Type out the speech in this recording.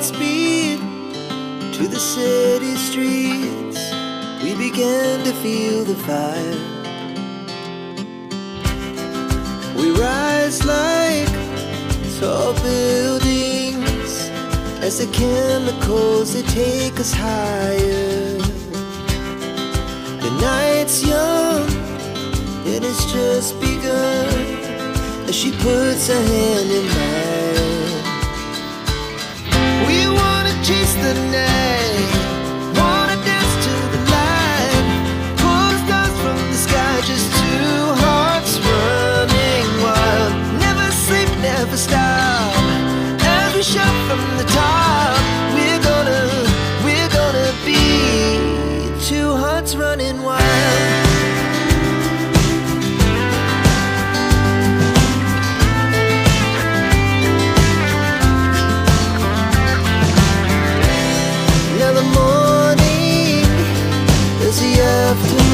speed to the city streets. We began to feel the fire. We rise like tall buildings as the chemicals, they take us higher. The night's young and it's just begun as she puts her hand in mine. We wanna chase the night, wanna dance to the light, pull stars from the sky, just two hearts running wild. Never sleep, never stop, as we shout from the top. We're gonna be two hearts running wild. Now the morning is the afternoon.